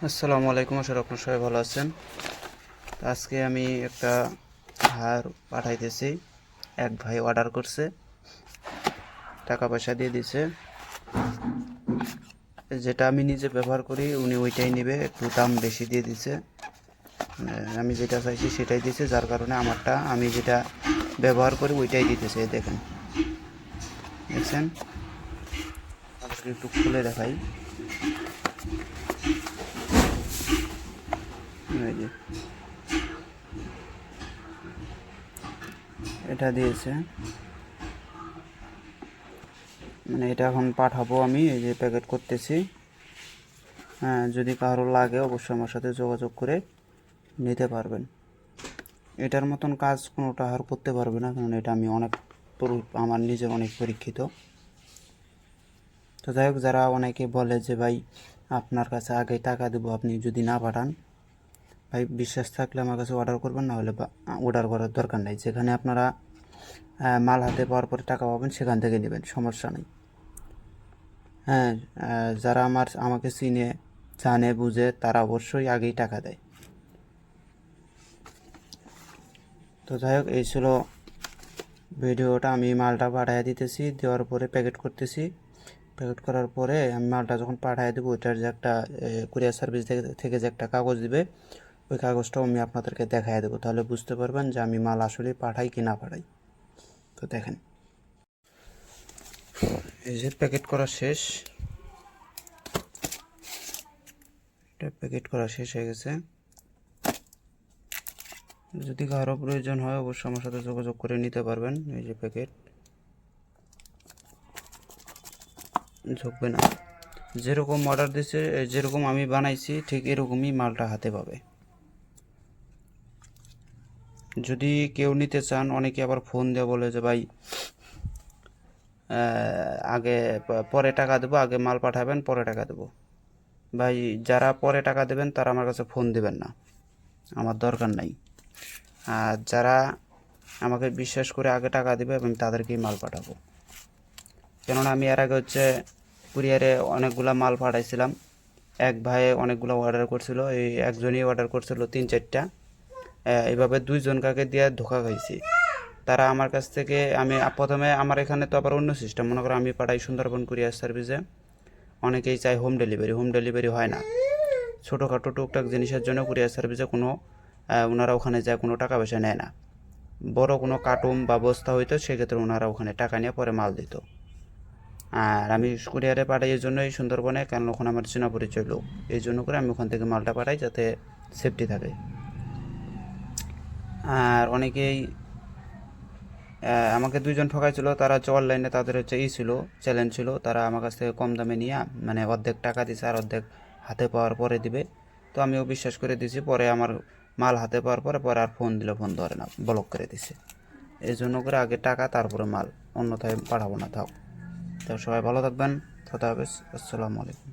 আসসালামু আলাইকুম, আশা করি আপনারা সবাই ভালো আছেন। আজকে আমি একটা হার পাঠাইতেছি। এক ভাই অর্ডার করছে, টাকা পয়সা দিয়ে দিছে। যেটা আমি নিজে ব্যবহার করি উনি ওইটাই নেবে, একটু দাম বেশি দিয়ে দিছে। আমি যেটা চাইছি সেটাই দিছে, যার কারণে আমারটা আমি যেটা ব্যবহার করি ওইটাই দিতেছে। দেখেন, দেখছেন? আপনাকে একটু খুলে দেখাই। এই যে এটা দিয়েছে, মানে এটা এখন পাঠাবো আমি। এই যে প্যাকেট করতেছি। হ্যাঁ, যদি কারো লাগে অবশ্যই আমার সাথে যোগাযোগ করে নিতে পারবেন। এটার মতন কাজ কোনোটা আর করতে পারবে না, কারণ এটা আমি আমার নিজের অনেক পরীক্ষিত। তো যাই হোক, যারা অনেকে বলে যে ভাই আপনার কাছে আগে টাকা দেবো, আপনি যদি না পাঠান, ভাই বিশ্বাস থাকলে আমার কাছে অর্ডার করবেন, না হলে অর্ডার করার দরকার নেই। যেখানে আপনারা মাল হাতে পাওয়ার পরে টাকা পাবেন সেখান থেকে নেবেন, সমস্যা নেই। হ্যাঁ, যারা আমাকে চিনে জানে বুঝে তারা অবশ্যই আগেই টাকা দেয়। তো যাই হোক, এই ছিল ভিডিওটা। আমি মালটা পাঠিয়ে দিতেছি, দেওয়ার পরে প্যাকেট করতেছি। প্যাকেট করার পরে আমি মালটা যখন পাঠিয়ে দেবো, ওইটার যে একটা কুরিয়ার সার্ভিস থেকে যে একটা কাগজ দিবে, ওই কাগজটাও আমি আপনাদেরকে দেখাই দেবো। তাহলে বুঝতে পারবেন যে আমি মাল আসলে পাঠাই কি না পাঠাই। তো দেখেন, এই যে প্যাকেট করা শেষ, এটা প্যাকেট করা শেষ হয়ে গেছে। যদি কারো প্রয়োজন হয় অবশ্যই আমার সাথে যোগাযোগ করে নিতে পারবেন। এই যে প্যাকেট ঝুঁকবে না, যেরকম অর্ডার দিছে, যেরকম আমি বানাইছি ঠিক এরকমই মালটা হাতে পাবে। যদি কেউ নিতে চান, অনেকে আবার ফোন দিয়ে বলে যে ভাই আগে পরে টাকা দেবো, আগে মাল পাঠাবেন পরে টাকা দেবো। ভাই, যারা পরে টাকা দেবেন তারা আমার কাছে ফোন দিবেন না, আমার দরকার নাই। আর যারা আমাকে বিশ্বাস করে আগে টাকা দেবে আমি তাদেরকেই মাল পাঠাবো। কেননা আমি এর আগে কুরিয়ারে অনেকগুলো মাল পাঠাইছিলাম। এক ভাই অনেকগুলো অর্ডার করছিল, এই একজনই অর্ডার করছিল 3-4টা। এইভাবে দুইজনকে দিয়ে ধোকা খাইছি। তারা আমার কাছ থেকে, আমি প্রথমে আমার এখানে তো আবার অন্য সিস্টেম, মনে করো আমি পাঠাই সুন্দরবন কুরিয়ার সার্ভিসে। অনেকেই চায় হোম ডেলিভারি, হোম ডেলিভারি হয় না। ছোটোখাটো টুকটাক জিনিসের জন্য কুরিয়ার সার্ভিসে ওনারা ওখানে যায় কোনো টাকা পয়সা নেয় না। বড় কোনো কার্টুন বা বস্তা হইতো, সেক্ষেত্রে ওনারা ওখানে টাকা নিয়ে পরে মাল দিত। আর আমি কুরিয়ারে পাঠাই এই জন্যই সুন্দরবনে, কারণ ওখানে আমার চেনা পরিচয় লোক। এই জন্য করে আমি ওখান থেকে মালটা পাঠাই, যাতে সেফটি থাকে। আর অনেকেই আমাকে দুইজন ঠকাইছিল। তারা অনলাইনে তাদের ছিল, চ্যালেঞ্জ ছিল। তারা আমার কাছ থেকে কম দামে নিয়ে, মানে অর্ধেক টাকা দিছে আর অর্ধেক হাতে পাওয়ার পরে দিবে। তো আমিও বিশ্বাস করে দিছি। পরে আমার মাল হাতে পাওয়ার পরে আর ফোন দিলে ফোন ধরে না, ব্লক করে দিছে। এই জন্য করে আগে টাকা তারপরে মাল, অন্যথায় পাঠাবো না। থাক, তো সবাই ভালো থাকবেন। খোদা হাফেজ, আসসালামু আলাইকুম।